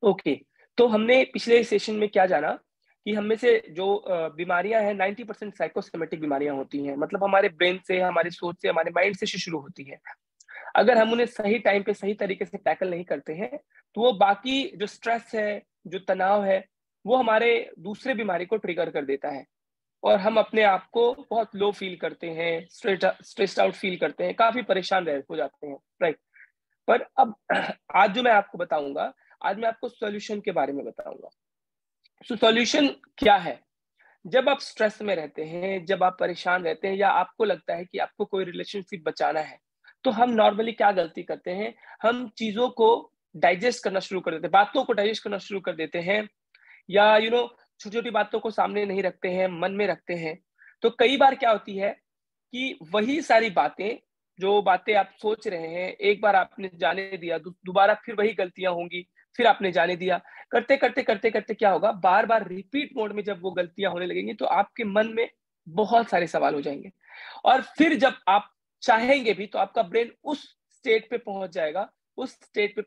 Okay, तो हमने पिछले सेशन में क्या जाना कि हम में से जो बीमारियां हैं 90% साइकोसोमेटिक बीमारियां होती हैं, मतलब हमारे ब्रेन से, हमारी सोच से, हमारे माइंड से शुरू होती है। अगर हम उन्हें सही टाइम पे सही तरीके से टैकल नहीं करते हैं, तो वो बाकी जो स्ट्रेस है, जो तनाव है, वो हमारे दूसरे बीमारी को ट्रिगर कर देता है और हम अपने आप को बहुत लो फील करते हैं, स्ट्रेस्ड आउट फील करते हैं, काफी परेशान हो जाते हैं, राइट। पर अब आज जो मैं आपको बताऊंगा, आज मैं आपको सॉल्यूशन के बारे में बताऊंगा। सॉल्यूशन क्या है? जब आप स्ट्रेस में रहते हैं, जब आप परेशान रहते हैं या आपको लगता है कि आपको कोई रिलेशनशिप बचाना है, तो हम नॉर्मली क्या गलती करते हैं? हम चीजों को डाइजेस्ट करना शुरू कर देते हैं, बातों को डाइजेस्ट करना शुरू कर देते हैं, या छोटी छोटी बातों को सामने नहीं रखते हैं, मन में रखते हैं। तो कई बार क्या होती है कि वही सारी बातें, जो बातें आप सोच रहे हैं, एक बार आपने जाने दिया, दोबारा फिर वही गलतियां होंगी, फिर आपने जाने दिया, करते करते करते करते क्या होगा, बार बार रिपीट मोड में जब वो गलतियां होने लगेंगी, तो आपके मन में बहुत सारे सवाल हो जाएंगे। और फिर जब आप चाहेंगे भी, तो आपका ब्रेन उस स्टेट पे पहुंच जाएगा, उस स्थिति पे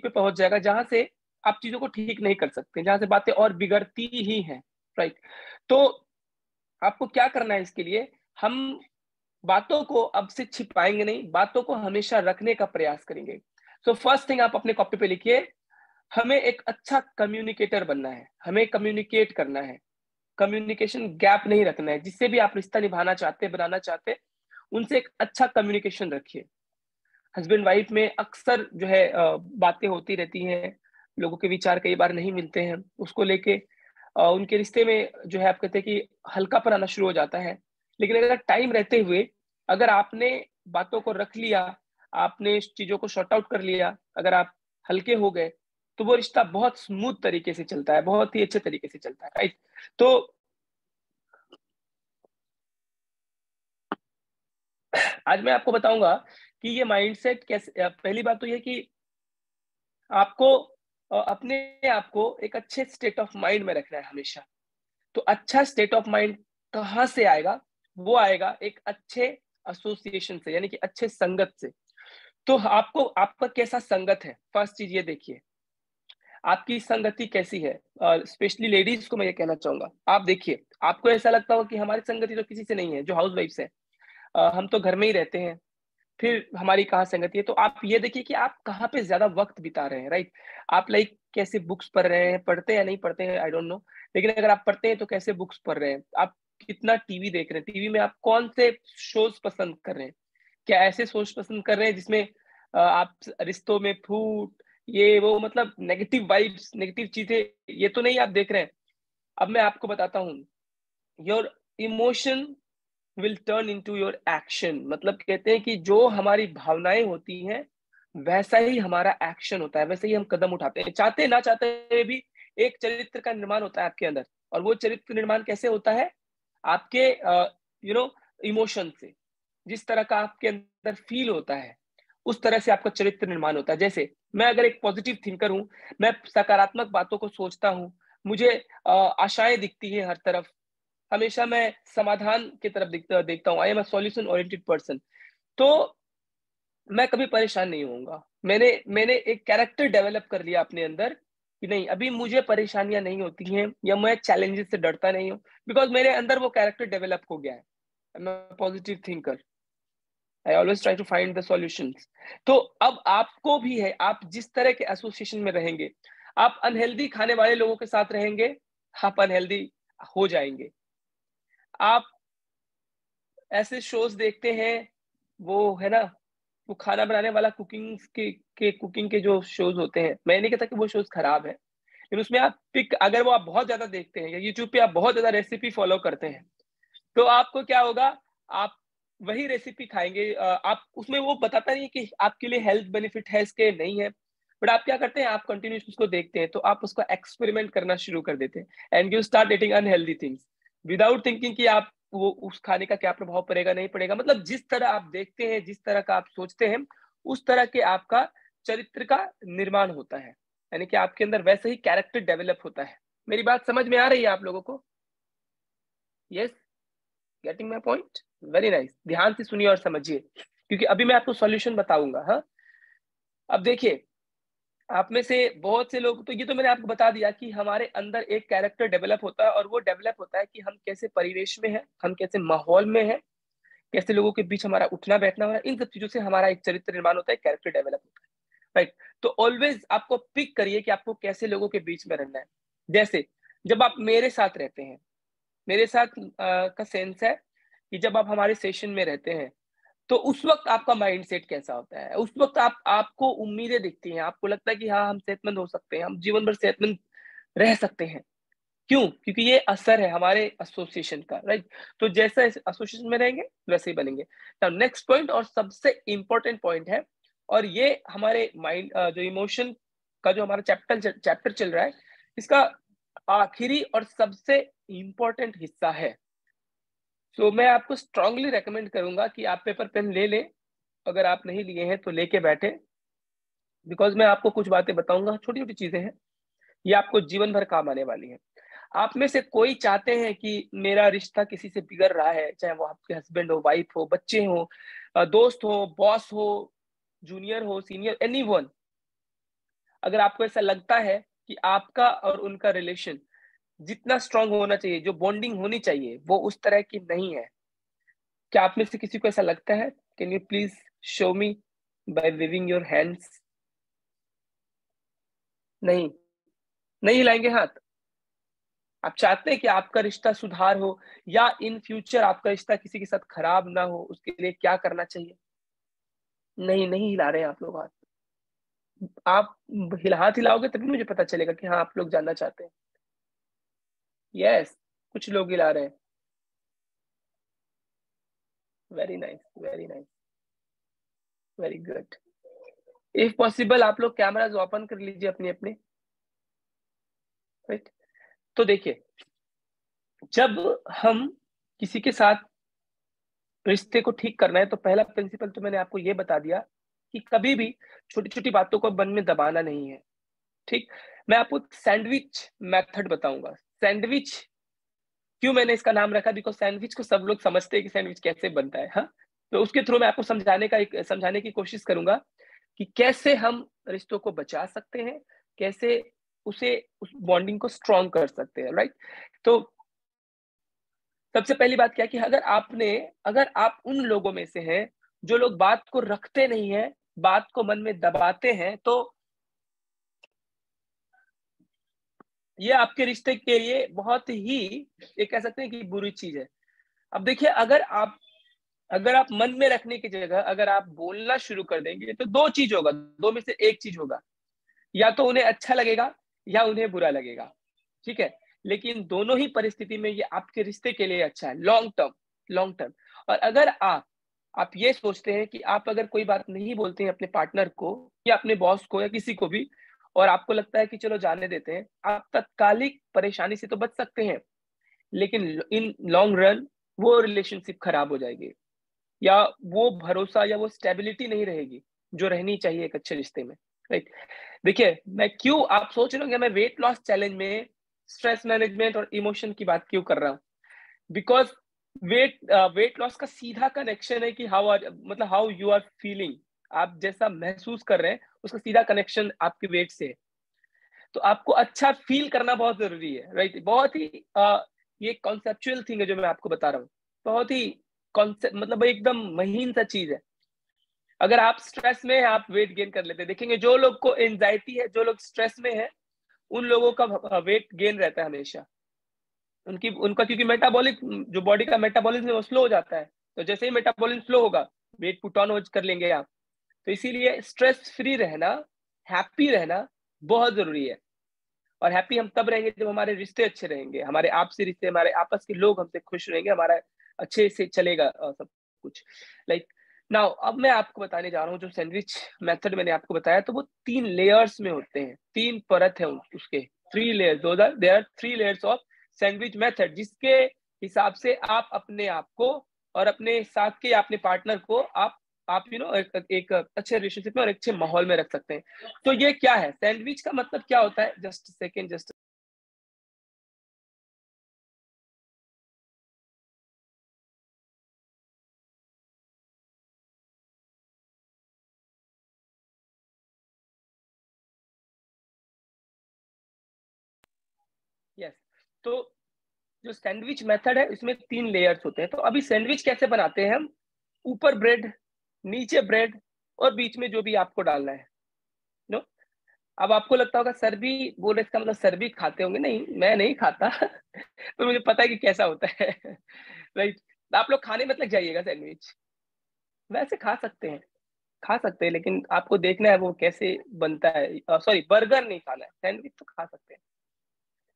पहुंच जाएगा जहां से आप चीजों को ठीक नहीं कर सकते, जहां से बातें और बिगड़ती ही हैं, राइट। तो आपको क्या करना है इसके लिए? हम बातों को अब से छिपाएंगे नहीं, बातों को हमेशा रखने का प्रयास करेंगे। सो फर्स्ट थिंग, आप अपने कॉपी पे लिखिए, हमें एक अच्छा कम्युनिकेटर बनना है, हमें कम्युनिकेट करना है, कम्युनिकेशन गैप नहीं रखना है। जिससे भी आप रिश्ता निभाना चाहते, बनाना चाहते, उनसे एक अच्छा कम्युनिकेशन रखिए। हस्बैंड वाइफ में अक्सर जो है बातें होती रहती हैं, लोगों के विचार कई बार नहीं मिलते हैं, उसको लेके उनके रिश्ते में जो है आप कहते हैं कि हल्कापन आना शुरू हो जाता है। लेकिन अगर टाइम रहते हुए अगर आपने बातों को रख लिया, आपने चीजों को शॉर्ट आउट कर लिया, अगर आप हल्के हो गए, तो वो रिश्ता बहुत स्मूथ तरीके से चलता है, बहुत ही अच्छे तरीके से चलता है, राइट। तो आज मैं आपको बताऊंगा कि ये माइंडसेट कैसे, पहली बात तो ये कि आपको अपने आप को एक अच्छे स्टेट ऑफ माइंड में रखना है हमेशा। तो अच्छा स्टेट ऑफ माइंड कहाँ से आएगा? वो आएगा एक अच्छे एसोसिएशन से, यानी कि अच्छे संगत से। तो आपको, आपका कैसा संगत है, फर्स्ट चीज ये देखिए, आपकी संगति कैसी है। स्पेशली लेडीज को मैं ये कहना चाहूंगा, आप देखिए, आपको ऐसा लगता हो कि हमारी संगति तो किसी से नहीं है, जो हाउस वाइफ है, हम तो घर में ही रहते हैं, फिर हमारी कहाँ संगति है। तो आप ये देखिए कि आप कहाँ पे ज्यादा वक्त बिता रहे हैं, राइट। आप लाइक कैसे बुक्स पढ़ रहे हैं, पढ़ते हैं या नहीं पढ़ते हैं, आई डोंट नो। लेकिन अगर आप पढ़ते हैं तो कैसे बुक्स पढ़ रहे हैं, आप कितना टीवी देख रहे हैं, टीवी में आप कौन से शोज पसंद कर रहे हैं, क्या ऐसे शोज पसंद कर रहे हैं जिसमें आप रिश्तों में फूट, ये वो, मतलब नेगेटिव वाइब्स, नेगेटिव चीजें, ये तो नहीं आप देख रहे हैं। अब मैं आपको बताता हूँ, your emotion will turn into your action. मतलब कहते हैं कि जो हमारी भावनाएं होती हैं, वैसा ही हमारा एक्शन होता है, वैसे ही हम कदम उठाते हैं, चाहते ना चाहते हुए भी। एक चरित्र का निर्माण होता है आपके अंदर, और वो चरित्र निर्माण कैसे होता है? आपके इमोशन से। जिस तरह का आपके अंदर फील होता है, उस तरह से आपका चरित्र निर्माण होता है। जैसे मैं अगर एक पॉजिटिव थिंकर हूं, मैं सकारात्मक बातों को सोचता हूं, मुझे आशाएं दिखती है हर तरफ, हमेशा मैं समाधान की तरफ देखता हूँ, I am a solution oriented person, तो मैं कभी परेशान नहीं होऊंगा। मैंने मैंने एक कैरेक्टर डेवलप कर लिया अपने अंदर कि नहीं, अभी मुझे परेशानियां नहीं होती हैं, या मैं चैलेंजेस से डरता नहीं हूँ, बिकॉज मेरे अंदर वो कैरेक्टर डेवलप हो गया है। I am positive thinker, I always try to find the solutions. तो अब आपको भी है, आप जिस तरह के एसोसिएशन में रहेंगे, आप अनहेल्दी खाने वाले लोगों के साथ रहेंगे, आप अनहेल्दी हो जाएंगे। आप ऐसे शोज देखते हैं, वो है ना, वो खाना बनाने वाला, कुकिंग के जो शोज होते हैं, मैं नहीं कहता कि वो शोज खराब है, लेकिन उसमें आप पिक, अगर वो आप बहुत ज्यादा देखते हैं, या यूट्यूब पे आप बहुत ज्यादा रेसिपी फॉलो करते हैं, तो आपको क्या होगा, आप वही रेसिपी खाएंगे। आप उसमें वो बताता नहीं है कि आपके लिए हेल्थ बेनिफिट है इसके, नहीं है, बट आप क्या करते हैं, आप कंटिन्यूस उसको देखते हैं, तो आप उसको एक्सपेरिमेंट करना शुरू कर देते हैं, and you start eating unhealthy things without thinking कि आप वो उस खाने का क्या प्रभाव पड़ेगा, नहीं पड़ेगा। मतलब जिस तरह आप देखते हैं, जिस तरह का आप सोचते हैं, उस तरह के आपका चरित्र का निर्माण होता है, यानी कि आपके अंदर वैसे ही कैरेक्टर डेवलप होता है। मेरी बात समझ में आ रही है आप लोगों को? Yes, getting my point? Very nice, ध्यान से सुनिए और समझिए, क्योंकि अभी मैं आपको सॉल्यूशन बताऊंगा। हाँ, अब देखिए, आप में से बहुत से लोग, तो ये तो मैंने आपको बता दिया कि हमारे अंदर एक कैरेक्टर डेवलप होता है, और वो डेवलप होता है कि हम कैसे परिवेश में हैं, हम कैसे माहौल में हैं, कैसे लोगों के बीच हमारा उठना बैठना हो रहा है, इन सब चीजों से हमारा एक चरित्र निर्माण होता है, कैरेक्टर डेवलप होता है, राइट। तो ऑलवेज आपको पिक करिए कि आपको कैसे लोगों के बीच में रहना है। जैसे जब आप मेरे साथ रहते हैं, मेरे साथ का सेंस है कि जब आप हमारे सेशन में रहते हैं, तो उस वक्त आपका माइंडसेट कैसा होता है, उस वक्त आपको उम्मीदें दिखती हैं, आपको लगता है कि हाँ हम सेहतमंद हो सकते हैं, हम जीवन भर सेहतमंद रह सकते हैं। क्यों? क्योंकि ये असर है हमारे एसोसिएशन का, राइट। तो जैसा एसोसिएशन में रहेंगे वैसे ही बनेंगे। नाउ नेक्स्ट पॉइंट और सबसे इंपॉर्टेंट पॉइंट है, और ये हमारे माइंड जो इमोशन का जो हमारा चैप्टर चल रहा है, इसका आखिरी और सबसे इंपॉर्टेंट हिस्सा है। तो मैं आपको स्ट्रांगली रेकमेंड करूंगा कि आप पेपर पेन ले लें, अगर आप नहीं लिए हैं तो लेके बैठे, बिकॉज मैं आपको कुछ बातें बताऊंगा, छोटी छोटी चीजें हैं, ये आपको जीवन भर काम आने वाली है। आप में से कोई चाहते हैं कि मेरा रिश्ता किसी से बिगड़ रहा है, चाहे वो आपके हस्बैंड हो, वाइफ हो, बच्चे हो, दोस्त हो, बॉस हो, जूनियर हो, सीनियर, एनीवन, अगर आपको ऐसा लगता है कि आपका और उनका रिलेशन जितना स्ट्रांग होना चाहिए, जो बॉन्डिंग होनी चाहिए, वो उस तरह की नहीं है, क्या आप में से किसी को ऐसा लगता है? Can you please show me by waving your hands? नहीं, नहीं हिलाएंगे हाथ। आप चाहते हैं कि आपका रिश्ता सुधार हो, या इन फ्यूचर आपका रिश्ता किसी के साथ खराब ना हो, उसके लिए क्या करना चाहिए? नहीं, नहीं हिला रहे हैं आप लोग हाथ। आप हाथ हिलाओगे तभी मुझे पता चलेगा कि हाँ आप लोग जानना चाहते हैं। यस, कुछ लोग हिला रहे हैं। Very nice, very nice, very good. If possible आप लोग कैमराज ओपन कर लीजिए अपने अपने, राइट। तो देखिए, जब हम किसी के साथ रिश्ते को ठीक करना है, तो पहला प्रिंसिपल तो मैंने आपको ये बता दिया कि कभी भी छोटी छोटी बातों को मन में दबाना नहीं है, ठीक। मैं आपको सैंडविच मेथड बताऊंगा। सैंडविच क्यों मैंने इसका नाम रखा, बिकॉज सैंडविच को सब लोग समझते हैं कि सैंडविच कैसे बनता है, हाँ। तो उसके थ्रू मैं आपको समझाने की कोशिश करूंगा कि कैसे हम रिश्तों को बचा सकते हैं, कैसे उस बॉन्डिंग को स्ट्रॉन्ग कर सकते हैं, राइट। तो सबसे पहली बात क्या कि अगर आप उन लोगों में से हैं जो लोग बात को रखते नहीं है, बात को मन में दबाते हैं, तो ये आपके रिश्ते के लिए बहुत ही, ये कह सकते हैं कि बुरी चीज है। अब देखिए, अगर आप मन में रखने की जगह अगर आप बोलना शुरू कर देंगे, तो दो चीज होगा, दो में से एक चीज होगा, या तो उन्हें अच्छा लगेगा या उन्हें बुरा लगेगा, ठीक है। लेकिन दोनों ही परिस्थिति में ये आपके रिश्ते के लिए अच्छा है, लॉन्ग टर्म। और अगर आप ये सोचते हैं कि आप अगर कोई बात नहीं बोलते हैं अपने पार्टनर को या अपने बॉस को या किसी को भी, और आपको लगता है कि चलो जाने देते हैं, आप तत्कालिक परेशानी से तो बच सकते हैं, लेकिन इन लॉन्ग रन वो रिलेशनशिप खराब हो जाएगी, या वो भरोसा या वो स्टेबिलिटी नहीं रहेगी जो रहनी चाहिए एक अच्छे रिश्ते में, राइट। देखिए, मैं क्यों, आप सोच रहे होंगे मैं वेट लॉस चैलेंज में स्ट्रेस मैनेजमेंट और इमोशन की बात क्यों कर रहा हूँ, बिकॉज वेट लॉस का सीधा कनेक्शन है कि हाउ यू आर फीलिंग, आप जैसा महसूस कर रहे हैं उसका सीधा कनेक्शन आपके वेट से है। तो आपको अच्छा फील करना बहुत जरूरी है, राइट। बहुत ही ये कॉन्सेप्चुअल थिंग है जो मैं आपको बता रहा हूँ, बहुत ही कॉन्सेप्ट, मतलब एकदम महीन सा चीज है। अगर आप स्ट्रेस में हैं, आप वेट गेन कर लेते हैं, देखेंगे जो लोग को एंजाइटी है, जो लोग स्ट्रेस में है, उन लोगों का वेट गेन रहता है हमेशा। उनका क्योंकि मेटाबॉलिक, जो बॉडी का मेटाबॉलिज्म है वो स्लो हो जाता है, तो जैसे ही मेटाबॉलिज्म स्लो होगा, वेट पुट ऑन कर लेंगे आप। तो इसीलिए स्ट्रेस फ्री रहना, हैप्पी रहना बहुत जरूरी है। और हैप्पी हम तब रहेंगे जब हमारे रिश्ते अच्छे रहेंगे, हमारे आपसी रिश्ते, हमारे आपस के लोग हमसे खुश रहेंगे, हमारा अच्छे से चलेगा सब कुछ, लाइक नाउ। अब मैं आपको बताने जा रहा हूँ जो सैंडविच मेथड मैंने आपको बताया, तो वो 3 लेयर्स में होते हैं, 3 परत है उसके, 3 layers, there are 3 layers of sandwich method, जिसके हिसाब से आप अपने आप को और अपने साथ के या अपने पार्टनर को आप एक अच्छे रिलेशनशिप में और एक अच्छे माहौल में रख सकते हैं। तो ये क्या है, सैंडविच का मतलब क्या होता है? Just second, just yes. तो जो सैंडविच मेथड है इसमें 3 लेयर्स होते हैं। तो अभी सैंडविच कैसे बनाते हैं हम? ऊपर ब्रेड, नीचे ब्रेड और बीच में जो भी आपको डालना है। नो, अब आपको लगता होगा सर भी बोल रहे, इसका मतलब सर भी खाते होंगे। नहीं, मैं नहीं खाता तो मुझे पता है कि कैसा होता है राइट। आप लोग खाने मत लग जाइएगा सैंडविच, वैसे खा सकते हैं, खा सकते हैं, लेकिन आपको देखना है वो कैसे बनता है। सॉरी, बर्गर नहीं खाना है, सैंडविच तो खा सकते हैं।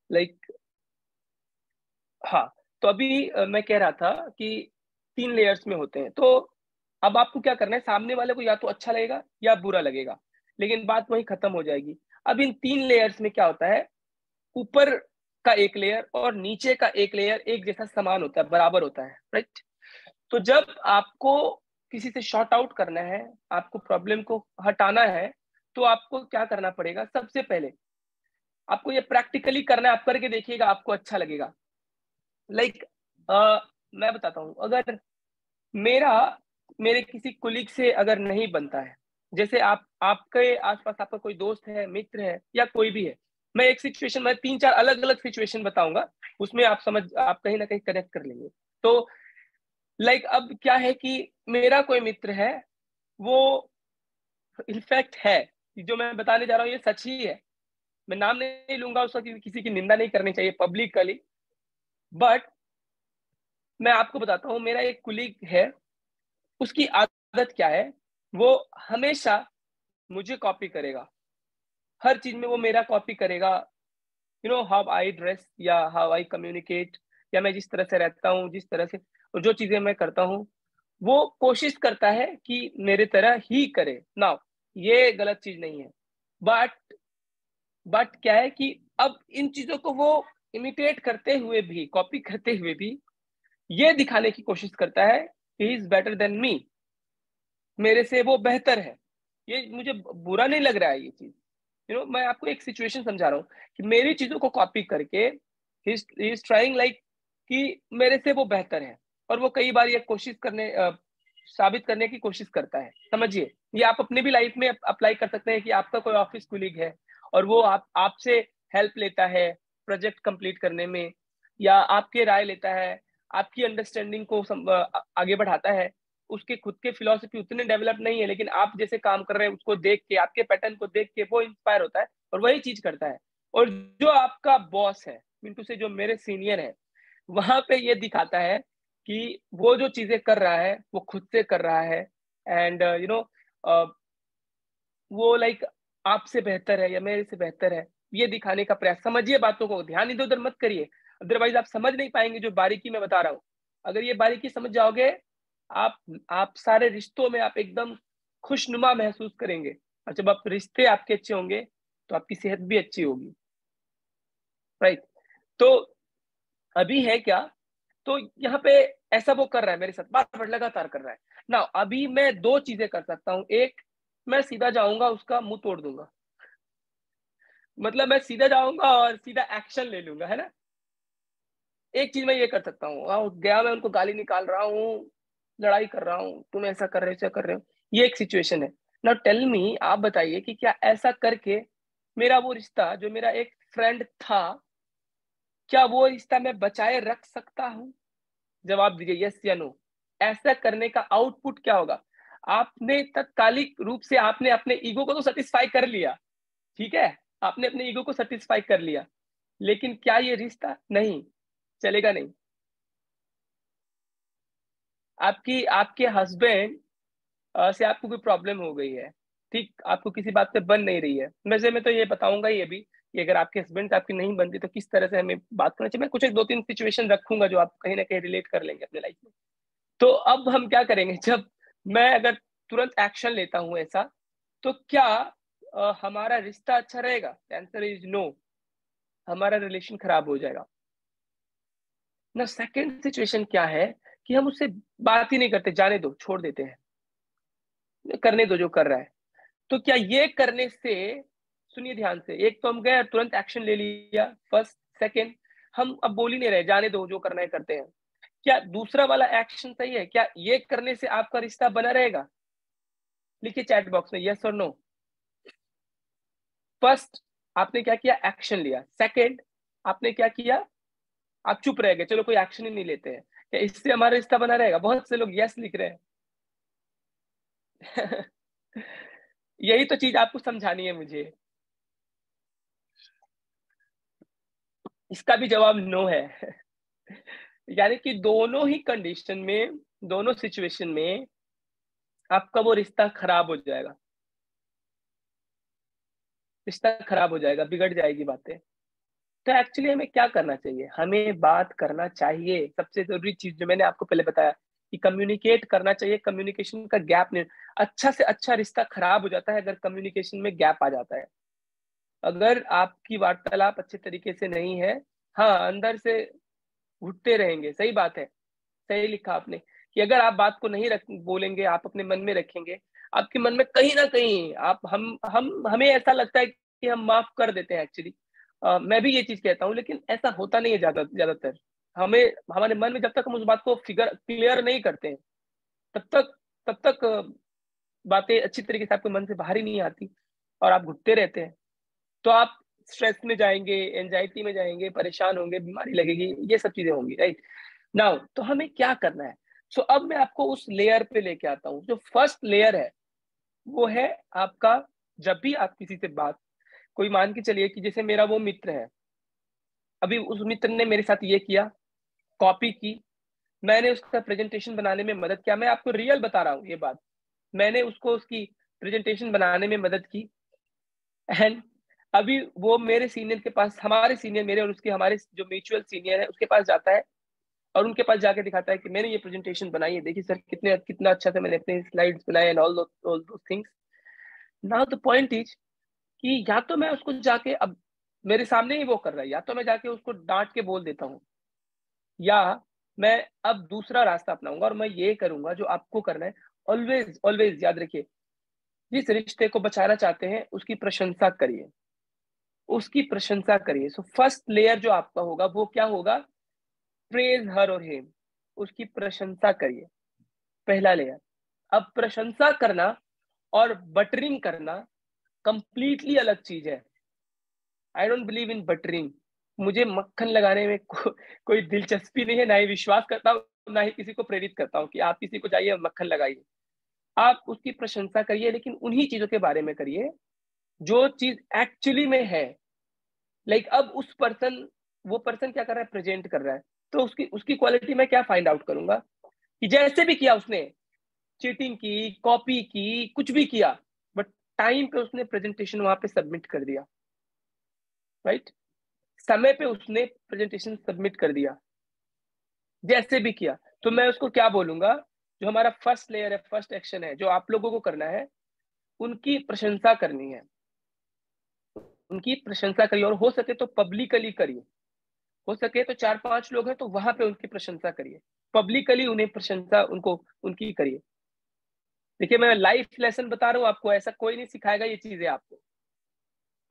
लाइक हाँ, तो अभी मैं कह रहा था कि 3 लेयर्स में होते हैं। तो अब आपको क्या करना है, सामने वाले को या तो अच्छा लगेगा या बुरा लगेगा, लेकिन बात वहीं खत्म हो जाएगी। अब इन 3 लेयर्स में क्या होता है, ऊपर का एक लेयर और नीचे का एक लेयर एक जैसा समान होता है, बराबर होता है, राइट। तो जब आपको किसी से शॉर्ट आउट करना है, आपको प्रॉब्लम को हटाना है, तो आपको क्या करना पड़ेगा? सबसे पहले आपको ये प्रैक्टिकली करना है, आप करके देखिएगा, आपको अच्छा लगेगा। लाइक मैं बताता हूँ, अगर मेरा मेरे किसी कुलीग से अगर नहीं बनता है, जैसे आपके आसपास आपका कोई दोस्त है, मित्र है या कोई भी है, मैं एक सिचुएशन में 3-4 अलग-अलग सिचुएशन बताऊंगा, उसमें आप कहीं ना कहीं कनेक्ट कर लेंगे। तो लाइक अब क्या है कि मेरा कोई मित्र है, वो इनफैक्ट है, जो मैं बताने जा रहा हूँ ये सच ही है, मैं नाम नहीं लूंगा उसका, किसी की निंदा नहीं करनी चाहिए पब्लिकली, बट मैं आपको बताता हूँ, मेरा एक कुलीग है, उसकी आदत क्या है, वो हमेशा मुझे कॉपी करेगा, हर चीज में वो मेरा कॉपी करेगा। You know how I dress या हाउ आई कम्युनिकेट, या मैं जिस तरह से रहता हूँ, जिस तरह से और जो चीजें मैं करता हूँ, वो कोशिश करता है कि मेरे तरह ही करे ना। ये गलत चीज नहीं है, बट क्या है कि अब इन चीजों को वो इमिटेट करते हुए भी, कॉपी करते हुए भी, ये दिखाने की कोशिश करता है he is better than me, मेरे से वो बेहतर है। ये मुझे बुरा नहीं लग रहा है ये चीज। मैं आपको एक सिचुएशन समझा रहा हूँ कि मेरी चीजों को कॉपी करके ही इज ट्राइंग लाइक कि मेरे से वो बेहतर है, और वो कई बार ये कोशिश करने साबित करने की कोशिश करता है। समझिए, ये आप अपने भी लाइफ में अप्लाई कर सकते हैं कि आपका कोई ऑफिस कुलीग है और वो आपसे हेल्प लेता है प्रोजेक्ट कंप्लीट करने में, या आपके राय लेता है, आपकी अंडरस्टैंडिंग को आगे बढ़ाता है। उसके खुद के फिलोसफी उतने डेवलप नहीं है, लेकिन आप जैसे काम कर रहे हैं उसको देख के, आपके पैटर्न को देख के वो इंस्पायर होता है और वही चीज करता है। और जो आपका बॉस है, मिंटू से जो मेरे सीनियर है, वहां पे ये दिखाता है कि वो जो चीजें कर रहा है वो खुद से कर रहा है, एंड वो लाइक आपसे बेहतर है या मेरे से बेहतर है, ये दिखाने का प्रयास। समझिए बातों को, ध्यान इधर उधर मत करिए, अदरवाइज आप समझ नहीं पाएंगे जो बारीकी मैं बता रहा हूँ। अगर ये बारीकी समझ जाओगे, आप सारे रिश्तों में आप एकदम खुशनुमा महसूस करेंगे, और जब आप रिश्ते आपके अच्छे होंगे तो आपकी सेहत भी अच्छी होगी, राइट। तो अभी है क्या, तो यहाँ पे ऐसा वो कर रहा है मेरे साथ, बार बार लगातार कर रहा है ना। अभी मैं 2 चीजें कर सकता हूँ, एक, मैं सीधा जाऊंगा उसका मुंह तोड़ दूंगा, मतलब मैं सीधा जाऊंगा और सीधा एक्शन ले लूंगा, है ना। एक चीज मैं ये कर सकता हूँ, गया मैं उनको गाली निकाल रहा हूँ, लड़ाई कर रहा हूँ, तुम ऐसा कर रहे हो, ऐसा कर रहे हो, ये एक सिचुएशन है। नाउ टेल मी, आप बताइए कि क्या ऐसा करके मेरा वो रिश्ता जो मेरा एक फ्रेंड था, क्या वो रिश्ता मैं बचाए रख सकता हूँ? जवाब दीजिए, यस या नो। ऐसा करने का आउटपुट क्या होगा? आपने तत्कालिक रूप से आपने अपने ईगो को तो सेटिस्फाई कर लिया, ठीक है, आपने अपने ईगो को सेटिस्फाई कर लिया, लेकिन क्या ये रिश्ता नहीं चलेगा? नहीं। आपकी आपके हस्बैंड से आपको कोई प्रॉब्लम हो गई है, ठीक, आपको किसी बात पे बन नहीं रही है, वैसे मैं तो ये बताऊंगा ही अभी कि अगर आपके हस्बैंड से आपकी नहीं बनती तो किस तरह से हमें बात करना चाहिए। मैं कुछ एक 2-3 सिचुएशन रखूंगा जो आप कहीं ना कहीं रिलेट कर लेंगे अपने लाइफ में। तो अब हम क्या करेंगे, जब मैं अगर तुरंत एक्शन लेता हूं ऐसा, तो क्या हमारा रिश्ता अच्छा रहेगा? आंसर इज नो, हमारा रिलेशन खराब हो जाएगा ना। सेकंड सिचुएशन क्या है कि हम उससे बात ही नहीं करते, जाने दो, छोड़ देते हैं, करने दो जो कर रहा है। तो क्या ये करने से, सुनिए ध्यान से, एक तो हम गए तुरंत एक्शन ले लिया, फर्स्ट। सेकंड, हम अब बोल ही नहीं रहे, जाने दो जो करना है करते हैं। क्या दूसरा वाला एक्शन सही है? क्या ये करने से आपका रिश्ता बना रहेगा? लिखिए चैट बॉक्स में यस और नो। फर्स्ट, आपने क्या किया? एक्शन लिया। सेकंड, आपने क्या किया? आप चुप रह गए, चलो कोई एक्शन ही नहीं लेते हैं। क्या इससे हमारा रिश्ता बना रहेगा? बहुत से लोग यस लिख रहे हैं। यही तो चीज आपको समझानी है मुझे। इसका भी जवाब नो है। यानी कि दोनों ही कंडीशन में, दोनों सिचुएशन में आपका वो रिश्ता खराब हो जाएगा, रिश्ता खराब हो जाएगा, बिगड़ जाएगी बातें। तो एक्चुअली हमें क्या करना चाहिए? हमें बात करना चाहिए। सबसे जरूरी चीज जो मैंने आपको पहले बताया कि कम्युनिकेट करना चाहिए। कम्युनिकेशन का गैप नहीं, अच्छा से अच्छा रिश्ता खराब हो जाता है अगर कम्युनिकेशन में गैप आ जाता है। अगर आपकी वार्तालाप अच्छे तरीके से नहीं है, हाँ, अंदर से घुटते रहेंगे, सही बात है, सही लिखा आपने कि अगर आप बात को नहीं बोलेंगे, आप अपने मन में रखेंगे, आपके मन में कहीं ना कहीं आप हम हमें ऐसा लगता है कि हम माफ कर देते हैं एक्चुअली। मैं भी ये चीज कहता हूँ, लेकिन ऐसा होता नहीं है ज्यादातर। हमें, हमारे मन में जब तक हम उस बात को फिगर क्लियर नहीं करते हैं, तब तक बातें अच्छी तरीके से आपके मन से बाहर ही नहीं आती और आप घुटते रहते हैं। तो आप स्ट्रेस में जाएंगे, एंजाइटी में जाएंगे, परेशान होंगे, बीमारी लगेगी, ये सब चीजें होंगी, राइट नाउ। तो हमें क्या करना है? सो अब मैं आपको उस लेयर पे लेके आता हूँ। जो फर्स्ट लेयर है वो है आपका, जब भी आप किसी से बात, कोई मान के चलिए कि जैसे मेरा वो मित्र है, अभी उस मित्र ने मेरे साथ ये किया, कॉपी की, मैंने उसका प्रेजेंटेशन बनाने में मदद किया। मैं आपको रियल बता रहा हूँ ये बात, मैंने उसको उसकी प्रेजेंटेशन बनाने में मदद की। एंड अभी वो मेरे सीनियर के पास, हमारे सीनियर, मेरे और उसके, हमारे जो म्यूचुअल सीनियर है, उसके पास जाता है और उनके पास जाके दिखाता है कि मैंने ये प्रेजेंटेशन बनाई है, देखिए सर कितना अच्छा से मैंने अपने स्लाइड्स बनाए and all those things. Now the point is कि या तो मैं उसको जाके, अब मेरे सामने ही वो कर रहा है, या तो मैं जाके उसको डांट के बोल देता हूँ, या मैं अब दूसरा रास्ता अपनाऊंगा और मैं ये करूंगा जो आपको करना है। ऑलवेज ऑलवेज याद रखिए, जिस रिश्ते को बचाना चाहते हैं उसकी प्रशंसा करिए, उसकी प्रशंसा करिए। सो फर्स्ट लेयर जो आपका होगा वो क्या होगा? प्रेज हर और हिम, उसकी प्रशंसा करिए, पहला लेयर। अब प्रशंसा करना और बटरिंग करना कंप्लीटली अलग चीज है। I don't believe in buttering. मुझे मक्खन लगाने में कोई दिलचस्पी नहीं है, ना ही विश्वास करता हूँ, ना ही किसी को प्रेरित करता हूँ कि आप किसी को जाइए मक्खन लगाइए। आप उसकी प्रशंसा करिए, लेकिन उन्हीं चीजों के बारे में करिए जो चीज एक्चुअली में है। लाइक अब उस पर्सन, वो पर्सन क्या कर रहा है? प्रेजेंट कर रहा है। तो उसकी उसकी क्वालिटी मैं क्या फाइंड आउट करूंगा कि जैसे भी किया उसने, चीटिंग की, कॉपी की, कुछ भी किया, बट टाइम पे उसने प्रेजेंटेशन वहां पे सबमिट कर दिया, राइट? समय पे उसने प्रेजेंटेशन सबमिट कर दिया, जैसे भी किया। तो मैं उसको क्या बोलूंगा? जो हमारा फर्स्ट लेयर है, फर्स्ट एक्शन है, जो आप लोगों को करना है, उनकी प्रशंसा करनी है, उनकी प्रशंसा करिए, और हो सके तो पब्लिकली करिए। हो सके तो 4-5 लोग हैं तो वहां पे उनकी प्रशंसा करिए, पब्लिकली उन्हें प्रशंसा उनको उनकी करिए। देखिए मैं लाइफ लेसन बता रहा हूँ आपको, ऐसा कोई नहीं सिखाएगा ये चीजें आपको।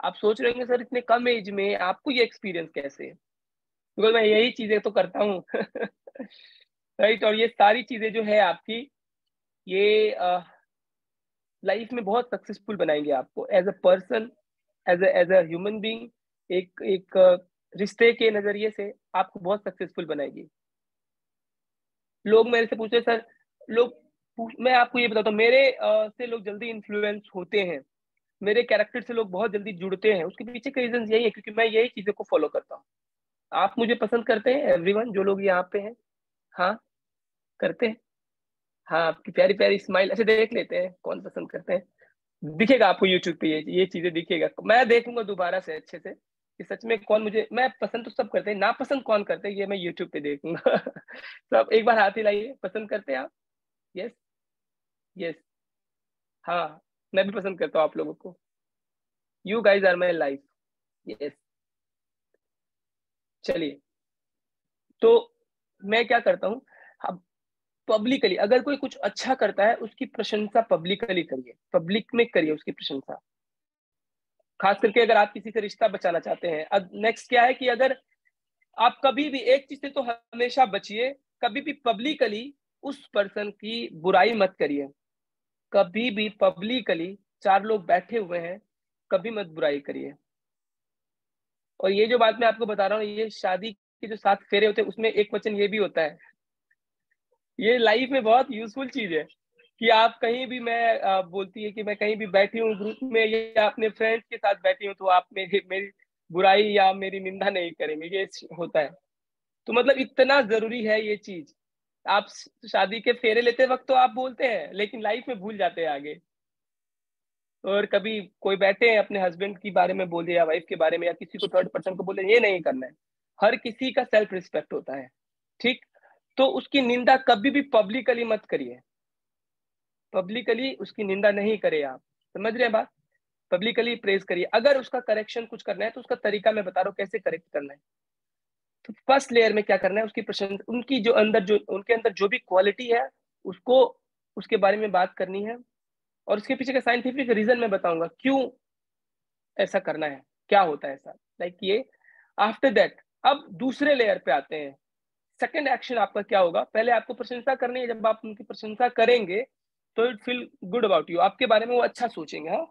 आप सोच रहे होंगे सर इतने कम एज में आपको ये एक्सपीरियंस कैसे है? बिकॉज मैं यही चीजें तो करता हूँ। राइट। और ये सारी चीजें जो है आपकी, ये लाइफ में बहुत सक्सेसफुल बनाएंगे आपको as a person, as a human being. एक रिश्ते के नजरिए से आपको बहुत सक्सेसफुल बनाएगी। लोग मेरे से पूछते सर, मैं आपको ये बताता हूँ, मेरे से लोग जल्दी इन्फ्लुएंस होते हैं, मेरे कैरेक्टर से लोग बहुत जल्दी जुड़ते हैं, उसके पीछे का रीजन यही है क्योंकि मैं यही चीजों को फॉलो करता हूँ। आप मुझे पसंद करते हैं एवरीवन, जो लोग यहाँ पे हैं? हाँ, करते हैं। हाँ, आपकी प्यारी प्यारी स्माइल ऐसे देख लेते हैं, कौन पसंद करते हैं। दिखेगा आपको यूट्यूब पे ये चीजें दिखेगा, मैं देखूंगा दोबारा से अच्छे से कि सच में कौन मुझे, मैं पसंद तो सब करते हैं, ना पसंद कौन करते हैं ये मैं यूट्यूब पे देखूंगा। तो आप एक बार हाथ हिलाइए, पसंद करते हैं आप? यस, यस, हाँ, मैं भी पसंद करता हूँ आप लोगों को। You guys are my life. Yes. चलिए, तो मैं क्या करता हूँ, अब पब्लिकली अगर कोई कुछ अच्छा करता है उसकी प्रशंसा पब्लिकली करिए, पब्लिक में करिए उसकी प्रशंसा। खास करके अगर आप किसी से रिश्ता बचाना चाहते हैं। अब नेक्स्ट क्या है कि अगर आप कभी भी एक चीज से तो हमेशा बचिए, कभी भी पब्लिकली उस पर्सन की बुराई मत करिए। कभी भी पब्लिकली, 4 लोग बैठे हुए हैं, कभी मत बुराई करिए। और ये जो बात मैं आपको बता रहा हूँ, ये शादी के जो 7 फेरे होते हैं उसमें एक वचन ये भी होता है। ये लाइफ में बहुत यूजफुल चीज है कि आप कहीं भी, मैं बोलती है कि मैं कहीं भी बैठी हूँ ग्रुप में या अपने फ्रेंड्स के साथ बैठी हूँ, तो आप मेरी मेरी बुराई या मेरी निंदा नहीं करेंगे, ये होता है। तो मतलब इतना जरूरी है ये चीज। आप शादी के फेरे लेते वक्त तो आप बोलते हैं, लेकिन लाइफ में भूल जाते हैं आगे। और कभी कोई बैठे हैं अपने हस्बैंड के बारे में बोले या वाइफ के बारे में या किसी को थर्ड पर्सन को बोले, ये नहीं करना है। हर किसी का सेल्फ रिस्पेक्ट होता है, ठीक। तो उसकी निंदा कभी भी पब्लिकली मत करिए, पब्लिकली उसकी निंदा नहीं करे आप, समझ रहे हैं बात। पब्लिकली प्रेज करिए। अगर उसका करेक्शन कुछ करना है तो उसका तरीका मैं बता रहा हूँ कैसे करेक्ट करना है। तो फर्स्ट लेयर में क्या करना है, उसकी प्रशंसा, उनकी जो अंदर, जो उनके अंदर जो भी क्वालिटी है उसको, उसके बारे में बात करनी है। और उसके पीछे का साइंटिफिक रीजन मैं बताऊंगा क्यों ऐसा करना है, क्या होता है ऐसा, लाइक ये। आफ्टर दैट अब दूसरे लेयर पे आते हैं। सेकंड एक्शन आपका क्या होगा, पहले आपको प्रशंसा करनी है। जब आप उनकी प्रशंसा करेंगे तो it feel good about you, आपके बारे में वो अच्छा सोचेंगे। हाँ,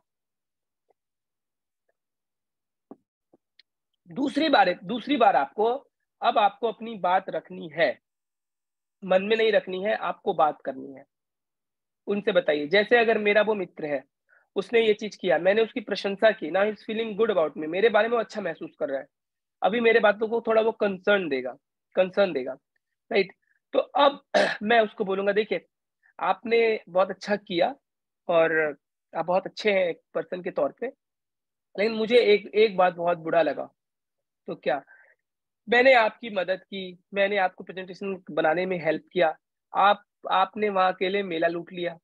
दूसरी बार आपको, अब आपको अपनी बात रखनी है, मन में नहीं रखनी है, आपको बात करनी है। उनसे बताइए, जैसे अगर मेरा वो मित्र है, उसने ये चीज किया, मैंने उसकी प्रशंसा की ना, is feeling good about me, मेरे बारे में वो अच्छा महसूस कर रहा है, अभी मेरे बातों को थोड़ा वो कंसर्न देगा, राइट। तो अब मैं उसको बोलूंगा, देखिए आपने बहुत अच्छा किया और आप बहुत अच्छे हैं एक पर्सन के तौर पे, लेकिन मुझे एक एक बात बहुत बुरा लगा। तो क्या, मैंने आपकी मदद की, मैंने आपको प्रेजेंटेशन बनाने में हेल्प किया, आप आपने वहां अकेले मेला लूट लिया।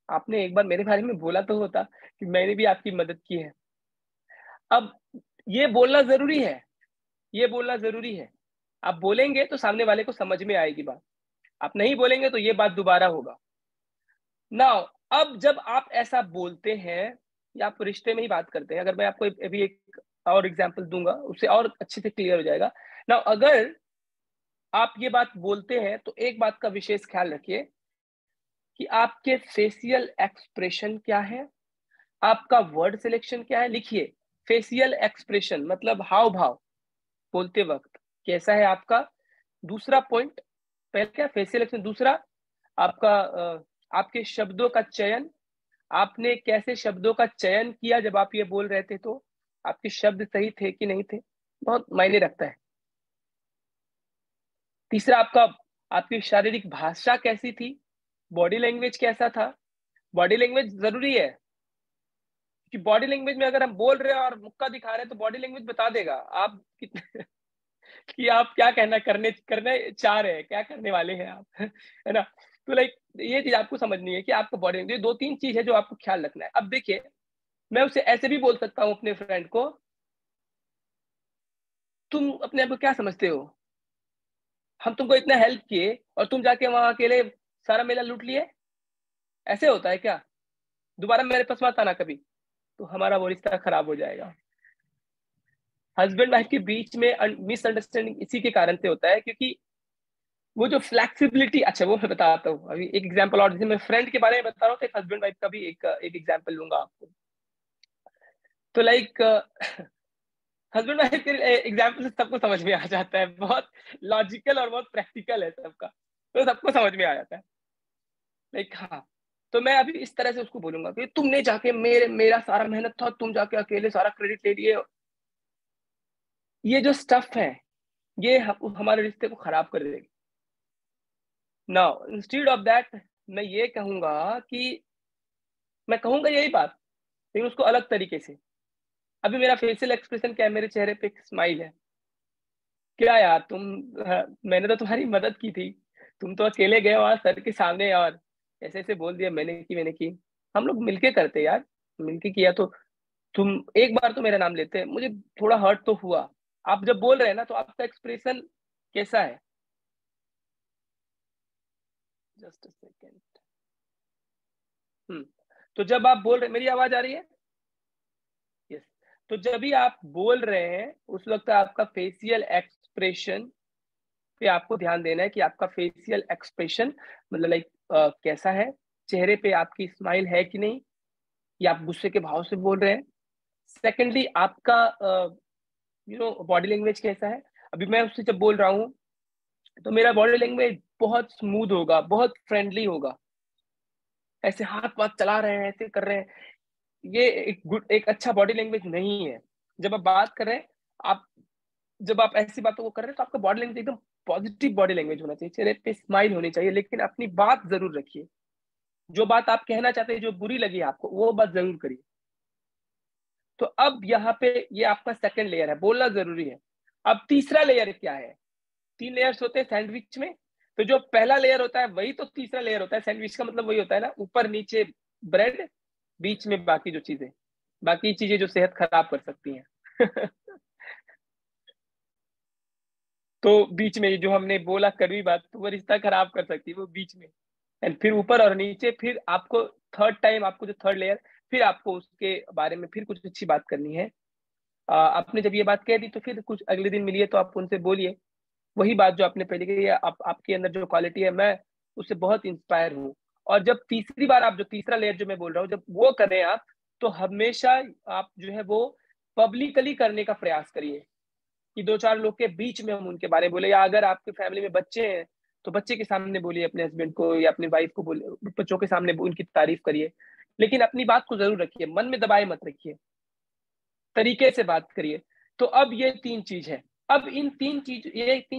आपने एक बार मेरे बारे में बोला तो होता कि मैंने भी आपकी मदद की है। अब ये बोलना जरूरी है, ये बोलना जरूरी है। आप बोलेंगे तो सामने वाले को समझ में आएगी बात, आप नहीं बोलेंगे तो ये बात दोबारा होगा। नाउ अब जब आप ऐसा बोलते हैं, या आप रिश्ते में ही बात करते हैं, अगर मैं आपको अभी एक और एग्जांपल दूंगा उससे और अच्छे से क्लियर हो जाएगा। नाउ अगर आप ये बात बोलते हैं तो एक बात का विशेष ख्याल रखिए कि आपके फेशियल एक्सप्रेशन क्या है, आपका वर्ड सिलेक्शन क्या है। लिखिए, फेशियल एक्सप्रेशन मतलब हाव भाव, बोलते वक्त कैसा है आपका। दूसरा पॉइंट, पहले क्या फेशियल एक्सप्रेशन, दूसरा आपका आपके शब्दों का चयन, आपने कैसे शब्दों का चयन किया जब आप ये बोल रहे थे, तो आपके शब्द सही थे कि नहीं थे, बहुत मायने रखता है। तीसरा आपका, आपकी शारीरिक भाषा कैसी थी, बॉडी लैंग्वेज कैसा था। बॉडी लैंग्वेज जरूरी है, कि बॉडी लैंग्वेज में अगर हम बोल रहे हैं और मुक्का दिखा रहे हैं तो बॉडी लैंग्वेज बता देगा आप कितने कि आप क्या कहना करने करने चाह रहे हैं, क्या करने वाले हैं आप, है ना। तो लाइक ये चीज आपको समझनी है कि आपको बॉडी लैंग्वेज, दो तीन चीज है जो आपको ख्याल रखना है। अब देखिए, मैं उसे ऐसे भी बोल सकता हूँ अपने फ्रेंड को, तुम अपने आप को क्या समझते हो, हम तुमको इतना हेल्प किए और तुम जाके वहां अकेले सारा मेला लूट लिए, ऐसे होता है क्या, दोबारा मेरे पास मत आना कभी। तो हमारा वो रिश्ता खराब हो जाएगा। हस्बैंड वाइफ के बीच में मिसअंडरस्टैंडिंग इसी के कारण से होता है, क्योंकि वो जो फ्लेक्सिबिलिटी, अच्छा वो मैं बताता हूँ अभी एक एग्जांपल और, जैसे मैं फ्रेंड के बारे में बता रहा हूँ तो एक हस्बैंड वाइफ का भी एक एग्जांपल लूंगा आपको। तो लाइक हस्बैंड वाइफ के एग्जांपल से सबको समझ में आ जाता है, बहुत लॉजिकल और बहुत प्रैक्टिकल है सबका, तो सबको समझ में आ जाता है। लाइक हाँ, तो मैं अभी इस तरह से उसको बोलूंगा कि तुमने जाके मेरा सारा मेहनत था, तुम जाके अकेले सारा क्रेडिट ले लिए, ये जो स्टफ है ये हमारे रिश्ते को खराब कर देगी। नाउ इंस्टीड ऑफ दैट, मैं ये कहूंगा कि, मैं कहूंगा यही बात, लेकिन उसको अलग तरीके से। अभी मेरा फेशियल एक्सप्रेशन क्या है, मेरे चेहरे पे एक स्माइल है, क्या यार तुम, मैंने तो तुम्हारी मदद की थी, तुम तो अकेले गए वहां सर के सामने और ऐसे ऐसे बोल दिया, मैंने की। हम लोग मिलके करते यार, मिलके किया तो, तुम एक बार तो मेरा नाम लेते, मुझे थोड़ा हर्ट तो हुआ। आप जब बोल रहे हैं ना तो आपका एक्सप्रेशन कैसा है, जस्ट अ सेकेंड। हम्म, तो जब आप बोल रहे, मेरी आवाज आ रही है, यस। तो जब भी आप बोल रहे हैं उस वक्त आपका फेशियल एक्सप्रेशन पे आपको ध्यान देना है कि आपका फेशियल एक्सप्रेशन मतलब लाइक कैसा है, चेहरे पे आपकी स्माइल है कि नहीं, या आप गुस्से के भाव से बोल रहे हैं। सेकेंडली आपका बॉडी लैंग्वेज कैसा है। अभी मैं उससे जब बोल रहा हूँ तो मेरा बॉडी लैंग्वेज बहुत स्मूथ होगा, बहुत फ्रेंडली होगा, ऐसे हाथ पाथ चला रहे हैं, ऐसे कर रहे हैं, ये एक अच्छा बॉडी लैंग्वेज नहीं है। जब आप बात कर रहे हैं, आप जब आप ऐसी बातों को कर रहे हैं तो आपका बॉडी लैंग्वेज एकदम पॉजिटिव बॉडी लैंग्वेज होना चाहिए, चेहरे पे स्माइल होनी चाहिए, लेकिन अपनी बात जरूर रखिए। जो बात आप कहना चाहते हैं, जो बुरी लगी आपको, वो बात जरूर करिए। तो अब यहाँ पे ये आपका सेकंड लेयर है, बोलना जरूरी है। अब तीसरा लेयर क्या है? 3 लेयर्स होते हैं सैंडविच में। तो जो पहला लेयर होता है वही तो तीसरा लेयर होता है। सैंडविच का मतलब वही होता है ना, ऊपर नीचे ब्रेड, बीच में बाकी चीजें जो सेहत खराब कर सकती हैं। तो बीच में जो हमने बोला कड़वी बात, तो वो रिश्ता खराब कर सकती है, वो बीच में। एंड फिर ऊपर और नीचे, फिर आपको थर्ड टाइम, आपको जो थर्ड लेयर, फिर आपको उसके बारे में फिर कुछ अच्छी बात करनी है। आपने जब ये बात कह दी तो फिर कुछ अगले दिन मिलिए तो आप उनसे बोलिए वही बात जो आपने पहले कही है। आपके अंदर जो क्वालिटी है, मैं उससे बहुत इंस्पायर हूँ। और जब तीसरी बार आप जो तीसरा लेयर जो मैं बोल रहा हूँ, जब वो करें आप, तो हमेशा आप जो है वो पब्लिकली करने का प्रयास करिए कि 2-4 लोग के बीच में हम उनके बारे में बोले। या अगर आपके फैमिली में बच्चे हैं तो बच्चे के सामने बोलिए, अपने हस्बैंड को या अपनी वाइफ को बोलिए, बच्चों के सामने उनकी तारीफ करिए, लेकिन अपनी बात को जरूर रखिए, मन में दबाए मत रखिए, तरीके से बात करिए। तो अब ये 3 चीज है। अब ये तीन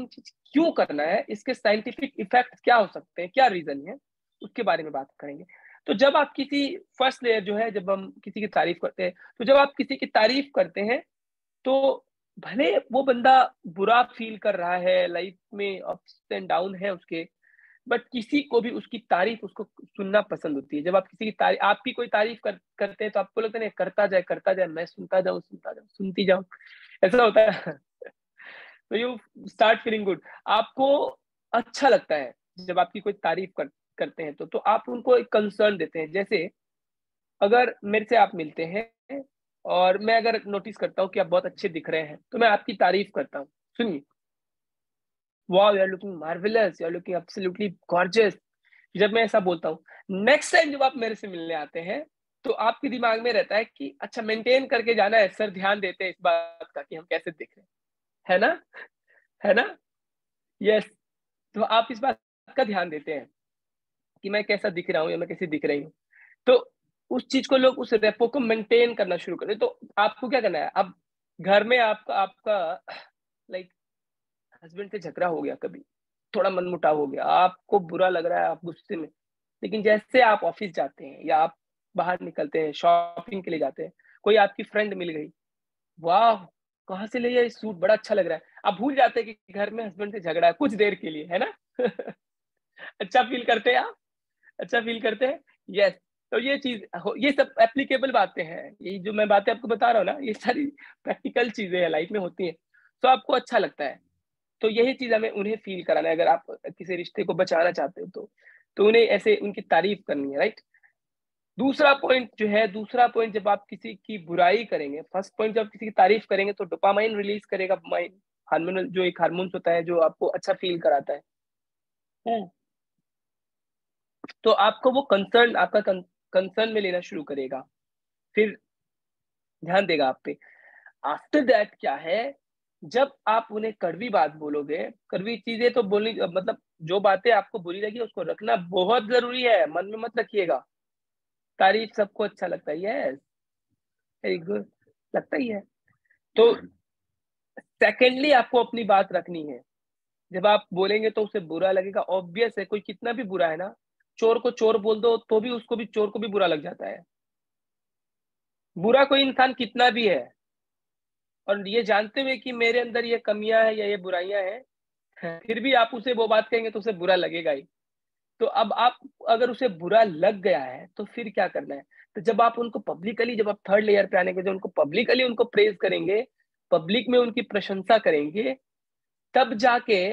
चीज क्यों करना है, इसके साइंटिफिक इफेक्ट क्या हो सकते हैं, क्या रीजन है, उसके बारे में बात करेंगे। तो जब आप किसी फर्स्ट लेयर जो है, जब हम किसी की तारीफ करते हैं, तो जब आप किसी की तारीफ करते हैं तो भले वो बंदा बुरा फील कर रहा है, लाइफ में अप्स एंड डाउन है उसके, बट किसी को भी उसकी तारीफ उसको सुनना पसंद होती है। जब आप किसी की तारीफ, आपकी कोई तारीफ करते हैं तो आपको लगता है करता जाए, मैं सुनता जाऊं, सुनती जाऊं, ऐसा होता है। तो यू स्टार्ट फीलिंग गुड, आपको अच्छा लगता है जब आपकी कोई तारीफ करते हैं तो आप उनको एक कंसर्न देते हैं। जैसे अगर मेरे से आप मिलते हैं और मैं अगर नोटिस करता हूँ कि आप बहुत अच्छे दिख रहे हैं, तो मैं आपकी तारीफ करता हूँ, सुनिए, wow you are looking marvellous, you are looking absolutely gorgeous. जब मैं ऐसा बोलता हूँ, नेक्स्ट टाइम जब आप मेरे से मिलने आते हैं तो आपके दिमाग में रहता है कि अच्छा मेंटेन करके जाना है, सर ध्यान देते हैं इस बात का कि हम कैसे दिख रहे हैं, है ना, है ना, यस। तो आप इस बात का ध्यान देते हैं कि मैं कैसा दिख रहा हूँ या मैं कैसी दिख रही हूँ। तो उस चीज को लोग, उस रेपो को मेंटेन करना शुरू करें। तो आपको क्या करना है, अब घर में आपका आपका लाइक हस्बैंड से झगड़ा हो गया, कभी थोड़ा मनमुटाव हो गया, आपको बुरा लग रहा है, आप गुस्से में, लेकिन जैसे आप ऑफिस जाते हैं या आप बाहर निकलते हैं, शॉपिंग के लिए जाते हैं, कोई आपकी फ्रेंड मिल गई, वाह कहाँ से लिया ये सूट, बड़ा अच्छा लग रहा है, आप भूल जाते हैं कि घर में हस्बैंड से झगड़ा है कुछ देर के लिए, है ना। अच्छा फील करते हैं आप, अच्छा फील करते हैं, यस। तो ये चीज, ये सब एप्लीकेबल बातें हैं, ये जो मैं बातें आपको बता रहा हूँ ना, ये सारी प्रैक्टिकल चीजें हैं, लाइफ में होती हैं, तो आपको अच्छा लगता है। तो यही चीज हमें उन्हें फील कराना है। अगर आप किसी रिश्ते को बचाना चाहते हो तो उन्हें ऐसे उनकी तारीफ करनी है, राइट। दूसरा पॉइंट, जब आप किसी की बुराई करेंगे, फर्स्ट पॉइंट जब किसी की तारीफ करेंगे तो डोपामाइन रिलीज करेगा माइंड, हार्मोनल जो एक हार्मोन होता है जो आपको अच्छा फील कराता है। हम्म। तो आपको वो कंसर्न, आपका कंसर्न में लेना शुरू करेगा, फिर ध्यान देगा आप पे। आफ्टर दैट क्या है, जब आप उन्हें कड़वी बात बोलोगे, कड़वी चीजें तो बोलनी, मतलब जो बातें आपको बुरी लगी उसको रखना बहुत जरूरी है, मन में मत रखिएगा। तारीफ सबको अच्छा लगता है, यस, वेरी गुड, लगता ही है। तो सेकेंडली आपको अपनी बात रखनी है। जब आप बोलेंगे तो उसे बुरा लगेगा, ऑब्वियस है, कोई कितना भी बुरा है ना, चोर को चोर बोल दो तो भी उसको भी, चोर को भी बुरा लग जाता है, बुरा कोई इंसान कितना भी है। और ये जानते हुए कि मेरे अंदर ये कमियां है या ये बुराइयां हैं, फिर भी आप उसे वो बात कहेंगे तो उसे बुरा लगेगा ही। तो अब आप, अगर उसे बुरा लग गया है तो फिर क्या करना है, तो जब आप उनको पब्लिकली, जब आप थर्ड लेयर पे आने के, जब उनको पब्लिकली उनको प्रेज करेंगे, पब्लिक में उनकी प्रशंसा करेंगे, तब जाके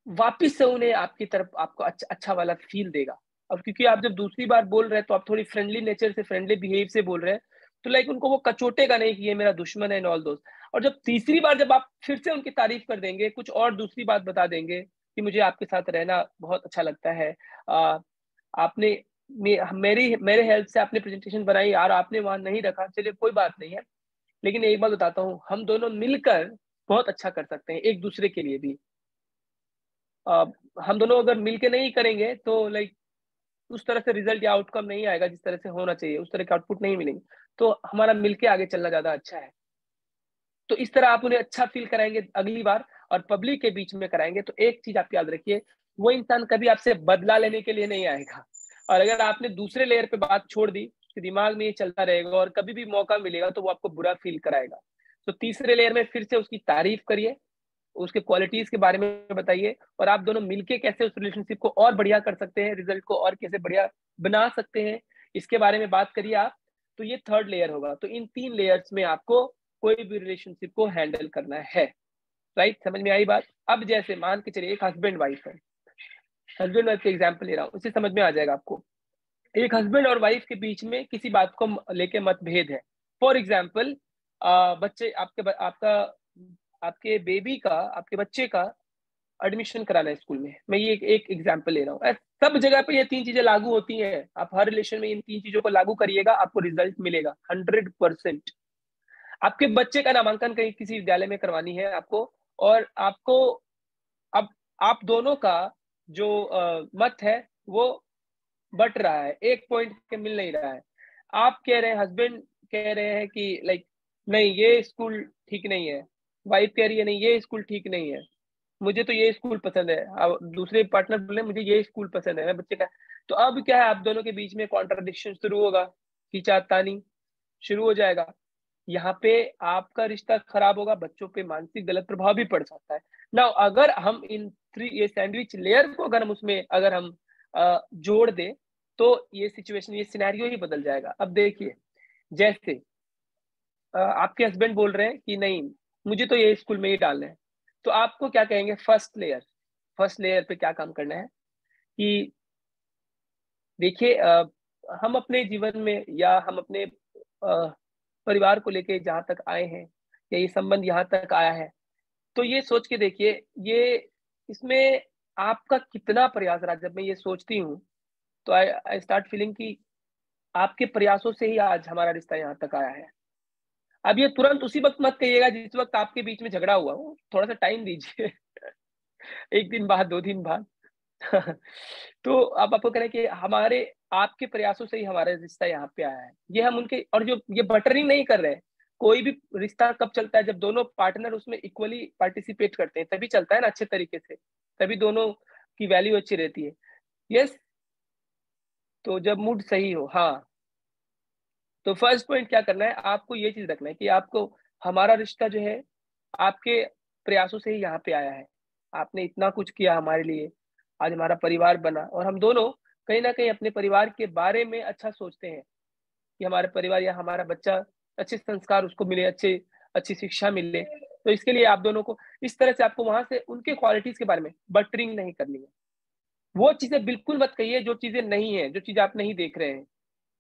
वापिस से उन्हें आपकी तरफ, आपको अच्छा अच्छा वाला फील देगा। और क्योंकि आप जब दूसरी बार बोल रहे हैं तो आप थोड़ी फ्रेंडली नेचर से, फ्रेंडली बिहेव से बोल रहे हैं, तो लाइक उनको वो कचोटेगा नहीं कि ये मेरा दुश्मन है एंड ऑल दोस्त। और जब तीसरी बार जब आप फिर से उनकी तारीफ कर देंगे, कुछ और दूसरी बात बता देंगे कि मुझे आपके साथ रहना बहुत अच्छा लगता है, आपने मेरी मेरे हेल्प से आपने प्रेजेंटेशन बनाई और आपने वहां नहीं रखा, चलिए कोई बात नहीं है, लेकिन एक बात बताता हूँ, हम दोनों मिलकर बहुत अच्छा कर सकते हैं एक दूसरे के लिए भी। हम दोनों अगर मिलके नहीं करेंगे तो लाइक उस तरह से रिजल्ट या आउटकम नहीं आएगा जिस तरह से होना चाहिए, उस तरह के आउटपुट नहीं मिलेंगे। तो हमारा मिलके आगे चलना ज़्यादा अच्छा है। तो इस तरह आप उन्हें अच्छा फ़ील कराएँगे अगली बार और पब्लिक के बीच में कराएँगे, तो एक चीज़ आप याद रखिए, वो इंसान कभी आपसे बदला लेने के लिए नहीं आएगा। और अगर आपने दूसरे लेयर पे बात छोड़ दी, कि दिमाग में ये चलता रहेगा और कभी भी मौका मिलेगा तो वो आपको बुरा फ़ील कराएगा। तो तीसरे लेयर में फिर से उसकी तारीफ़ करिए, उसके क्वालिटीज़ के बारे में बताइए और आप दोनों मिलके कैसे उस रिलेशनशिप को और बढ़िया कर सकते हैं, रिज़ल्ट को और कैसे बढ़िया बना सकते हैं, इसके बारे में बात करिए आप। तो ये थर्ड लेयर होगा। तो इन 3 लेयर्स में आपको कोई भी रिलेशनशिप को हैंडल करना है, राइट? समझ में आई बात? अब जैसे मान के चलिए एक हस्बैंड वाइफ है, हस्बैंड वाइफ का एग्जांपल ले रहा हूँ, उससे समझ में आ जाएगा आपको। एक हस्बैंड और वाइफ के बीच में किसी बात को लेके मतभेद है। फॉर एग्जांपल बच्चे आपका आपके बेबी का, आपके बच्चे का एडमिशन कराना है स्कूल में। मैं ये एक एग्जांपल ले रहा हूँ। सब जगह पे ये 3 चीजें लागू होती हैं। आप हर रिलेशन में इन 3 चीजों को लागू करिएगा, आपको रिजल्ट मिलेगा 100%। आपके बच्चे का नामांकन कहीं किसी विद्यालय में करवानी है आपको, और आपको अब आप दोनों का जो मत है वो बट रहा है, एक पॉइंट के मिल नहीं रहा है। आप कह रहे हैं, हस्बैंड कह रहे हैं कि लाइक नहीं ये स्कूल ठीक नहीं है, वाइफ कह रही है नहीं ये स्कूल ठीक नहीं है, मुझे तो ये स्कूल पसंद है। अब दूसरे पार्टनर बोले मुझे ये स्कूल पसंद है, मैं बच्चे का। तो अब क्या है, आप दोनों के बीच में कॉन्ट्रडिक्शन शुरू होगा, खींचातानी शुरू हो जाएगा। यहाँ पे आपका रिश्ता खराब होगा, बच्चों पे मानसिक गलत प्रभाव भी पड़ सकता है ना। अगर हम इन 3 ये सैंडविच लेयर को अगर हम उसमें अगर हम जोड़ दें तो ये सिचुएशन, ये सिनेरियो ही बदल जाएगा। अब देखिए, जैसे आपके हस्बैंड बोल रहे हैं कि नहीं मुझे तो ये स्कूल में ही डालना है, तो आपको क्या कहेंगे? फर्स्ट लेयर पे क्या काम करना है कि देखिए, हम अपने जीवन में या हम अपने परिवार को लेके जहाँ तक आए हैं या ये संबंध यहाँ तक आया है, तो ये सोच के देखिए, ये इसमें आपका कितना प्रयास रहा। जब मैं ये सोचती हूँ तो आई आई स्टार्ट फीलिंग कि आपके प्रयासों से ही आज हमारा रिश्ता यहाँ तक आया है। अब ये तुरंत उसी वक्त मत कहिएगा जिस वक्त आपके बीच में झगड़ा हुआ हो, थोड़ा सा टाइम दीजिए। 1 दिन बाद, 2 दिन बाद। तो अब आपको कह रहे हैं कि हमारे आपके प्रयासों से ही हमारा रिश्ता यहाँ पे आया है। ये हम उनके, और जो ये बटरिंग नहीं कर रहे हैं। कोई भी रिश्ता कब चलता है? जब दोनों पार्टनर उसमें इक्वली पार्टिसिपेट करते हैं, तभी चलता है ना अच्छे तरीके से। तभी दोनों की वैल्यू अच्छी रहती है। यस, तो जब मूड सही हो, हाँ। तो फर्स्ट पॉइंट क्या करना है, आपको ये चीज रखना है कि आपको हमारा रिश्ता जो है आपके प्रयासों से ही यहाँ पे आया है। आपने इतना कुछ किया हमारे लिए, आज हमारा परिवार बना, और हम दोनों कहीं ना कहीं अपने परिवार के बारे में अच्छा सोचते हैं कि हमारे परिवार या हमारा बच्चा अच्छे संस्कार उसको मिले, अच्छी शिक्षा मिले। तो इसके लिए आप दोनों को इस तरह से आपको वहां से उनके क्वालिटीज के बारे में बटरिंग नहीं करनी है। वो चीजें बिल्कुल मत कहिए जो चीजें नहीं है, जो चीज आप नहीं देख रहे हैं।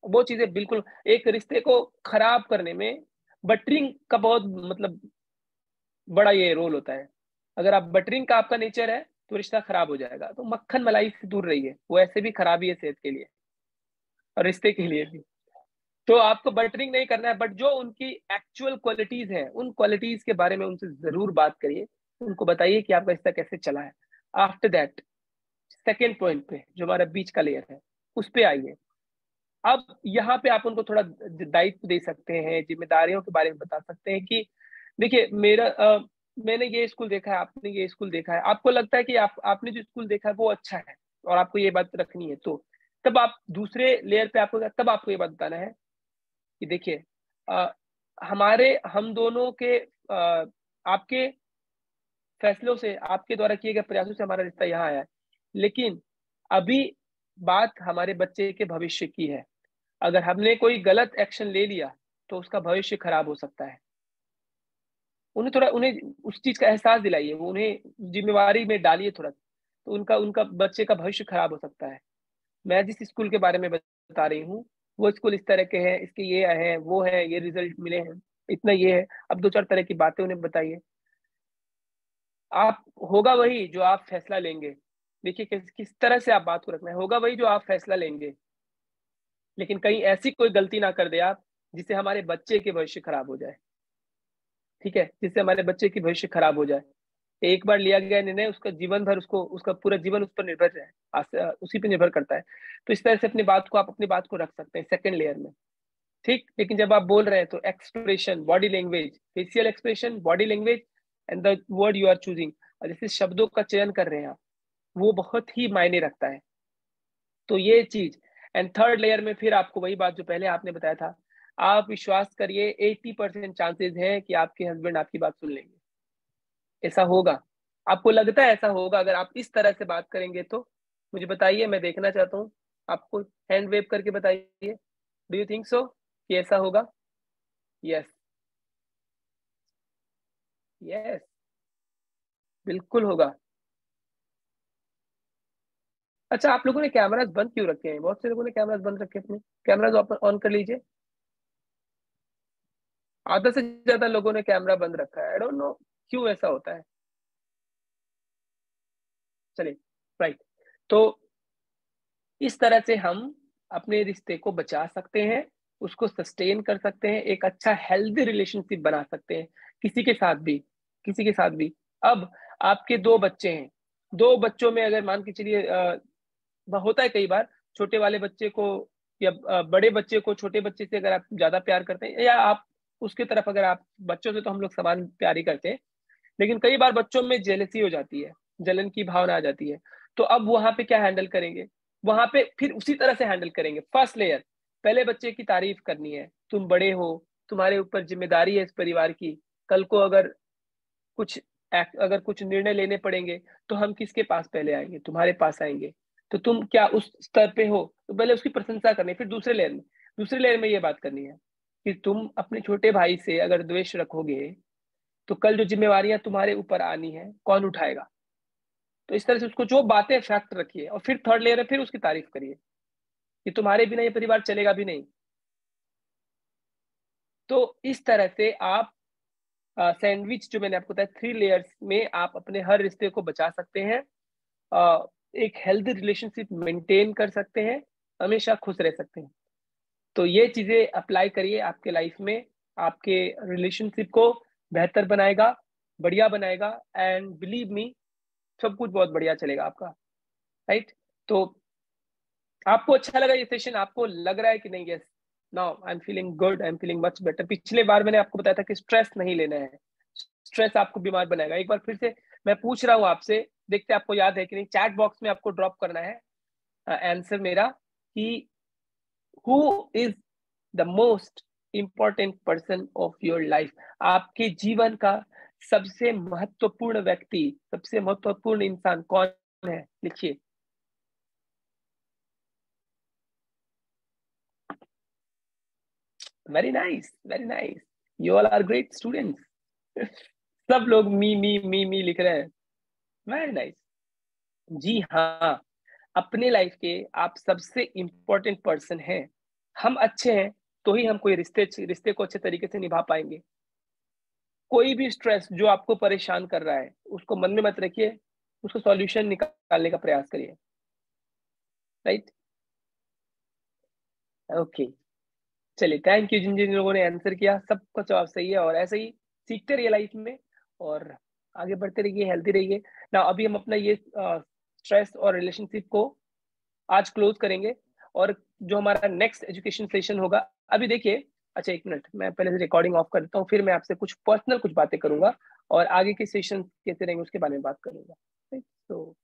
वो चीजें बिल्कुल एक रिश्ते को खराब करने में बटरिंग का बहुत मतलब बड़ा ये रोल होता है। अगर आप बटरिंग का आपका नेचर है तो रिश्ता खराब हो जाएगा। तो मक्खन मलाई से दूर रहिए, वो ऐसे भी खराब ही है सेहत के लिए और रिश्ते के लिए भी। तो आपको बटरिंग नहीं करना है, बट जो उनकी एक्चुअल क्वालिटीज है उन क्वालिटीज के बारे में उनसे जरूर बात करिए। उनको बताइए कि आपका रिश्ता कैसे चला है। आफ्टर दैट सेकेंड पॉइंट पे जो हमारा बीच का लेयर है उस पे आइए। अब यहाँ पे आप उनको थोड़ा दायित्व दे सकते हैं, जिम्मेदारियों के बारे में बता सकते हैं कि देखिए मैंने ये स्कूल देखा है, आपने ये स्कूल देखा है, आपको लगता है कि आपने जो स्कूल देखा है वो अच्छा है और आपको ये बात रखनी है। तो तब आप दूसरे लेयर पे आपको ये बात बताना है कि देखिए, अ, हम दोनों के आपके फैसलों से, आपके द्वारा किए गए प्रयासों से हमारा रिश्ता यहाँ आया है, लेकिन अभी बात हमारे बच्चे के भविष्य की है। अगर हमने कोई गलत एक्शन ले लिया तो उसका भविष्य खराब हो सकता है। उन्हें उस चीज का एहसास दिलाइए, वो उन्हें जिम्मेवारी में डालिए थोड़ा, तो उनका उनका बच्चे का भविष्य खराब हो सकता है। मैं जिस स्कूल के बारे में बता रही हूँ वो स्कूल इस तरह के हैं, इसके ये है, वो है, ये रिजल्ट मिले हैं, इतना ये है। अब 2-4 तरह की बातें उन्हें बताइए। आप होगा वही जो आप फैसला लेंगे। देखिए किस तरह से आप बात को रखना है, होगा वही जो आप फैसला लेंगे, लेकिन कहीं ऐसी कोई गलती ना कर दे आप जिससे हमारे बच्चे के भविष्य खराब हो जाए। ठीक है, जिससे हमारे बच्चे की भविष्य खराब हो जाए। एक बार लिया गया निर्णय उसका जीवन भर, उसको उसका पूरा जीवन उस पर निर्भर है, उसी पर निर्भर करता है। तो इस तरह से अपनी बात को, आप अपनी बात को रख सकते हैं सेकंड लेयर में। ठीक, लेकिन जब आप बोल रहे हैं तो expression, body language, facial expression, body language and the word you are choosing, जैसे शब्दों का चयन कर रहे हैं आप, वो बहुत ही मायने रखता है। तो ये चीज। एंड थर्ड लेयर में फिर आपको वही बात जो पहले आपने बताया था, आप विश्वास करिए 80% चांसेस है कि आपके हस्बैंड आपकी बात सुन लेंगे। ऐसा होगा, आपको लगता है ऐसा होगा अगर आप इस तरह से बात करेंगे तो? मुझे बताइए, मैं देखना चाहता हूँ आपको, हैंड वेव करके बताइए, डू यू थिंक सो कि ऐसा होगा? यस, यस, बिल्कुल होगा। अच्छा, आप लोगों ने कैमरास बंद क्यों रखे हैं? बहुत से लोगों ने कैमरास बंद रखे हैं अपने। कैमरास ऑन कर लीजिए। आधा से ज्यादा लोगों ने कैमरा बंद रखा है, आई डोंट नो क्यों ऐसा होता है। चलिए, राइट। तो इस तरह से हम अपने रिश्ते को बचा सकते हैं, उसको सस्टेन कर सकते हैं, एक अच्छा हेल्दी रिलेशनशिप बना सकते हैं किसी के साथ भी, किसी के साथ भी। अब आपके दो बच्चे हैं, दो बच्चों में अगर मान के चलिए, होता है कई बार छोटे वाले बच्चे को या बड़े बच्चे को छोटे बच्चे से अगर आप ज्यादा प्यार करते हैं, या आप उसके तरफ, अगर आप बच्चों से तो हम लोग समान प्यार ही करते हैं, लेकिन कई बार बच्चों में जेलसी हो जाती है, जलन की भावना आ जाती है। तो अब वहां पे क्या हैंडल करेंगे? वहां पे फिर उसी तरह से हैंडल करेंगे। फर्स्ट लेयर, पहले बच्चे की तारीफ करनी है, तुम बड़े हो, तुम्हारे ऊपर जिम्मेदारी है इस परिवार की। कल को कुछ अगर कुछ निर्णय लेने पड़ेंगे तो हम किसके पास पहले आएंगे? तुम्हारे पास आएंगे। तो तुम क्या उस स्तर पे हो? तो पहले उसकी प्रशंसा करनी है। फिर दूसरे लेयर में ये बात करनी है कि तुम अपने छोटे भाई से अगर द्वेष रखोगे तो कल जो जिम्मेवारियां तुम्हारे ऊपर आनी है कौन उठाएगा? तो इस तरह से उसको जो बातें फैक्ट रखिए, और फिर थर्ड लेयर में फिर उसकी तारीफ करिए कि तुम्हारे बिना ये परिवार चलेगा भी नहीं। तो इस तरह से आप सैंडविच जो मैंने आपको बताया, 3 लेयर्स में आप अपने हर रिश्ते को बचा सकते हैं, अ, एक हेल्दी रिलेशनशिप मेंटेन कर सकते हैं, हमेशा खुश रह सकते हैं। तो ये चीजें अप्लाई करिए आपके लाइफ में, आपके रिलेशनशिप को बेहतर बनाएगा, बढ़िया बनाएगा, एंड बिलीव मी, सब कुछ बहुत बढ़िया चलेगा आपका। राइट। तो आपको अच्छा लगा ये सेशन? आपको लग रहा है कि नहीं? Yes, now I am feeling good, I am feeling much better. पिछले बार मैंने आपको बताया था कि स्ट्रेस नहीं लेना है, स्ट्रेस आपको बीमार बनाएगा। एक बार फिर से मैं पूछ रहा हूँ आपसे, देखते आपको याद है कि नहीं। चैट बॉक्स में आपको ड्रॉप करना है आंसर मेरा, कि who is the most important person of your life. आपके जीवन का सबसे महत्वपूर्ण व्यक्ति, सबसे महत्वपूर्ण इंसान कौन है? लिखिए। Very nice, very nice, you all are great students. सब लोग मी लिख रहे हैं। Very nice. जी हाँ, अपने लाइफ के आप सबसे इंपॉर्टेंट पर्सन हैं। हम अच्छे हैं तो ही हम कोई रिश्ते रिश्ते को अच्छे तरीके से निभा पाएंगे। कोई भी स्ट्रेस जो आपको परेशान कर रहा है उसको मन में मत रखिए, उसको सॉल्यूशन निकालने का प्रयास करिए। राइट। ओके, चलिए, थैंक यू जिन जिन लोगों ने आंसर किया, सबका जवाब सही है। और ऐसे ही सीखते रहिए लाइफ में, और आगे बढ़ते रहिए, हेल्थी रहिए ना। अभी हम अपना ये स्ट्रेस और रिलेशनशिप को आज क्लोज करेंगे, और जो हमारा नेक्स्ट एजुकेशन सेशन होगा, अभी देखिए। अच्छा, एक मिनट, मैं पहले से रिकॉर्डिंग ऑफ कर देता हूँ, फिर मैं आपसे कुछ पर्सनल कुछ बातें करूंगा, और आगे के सेशन कैसे रहेंगे उसके बारे में बात करूंगा। तो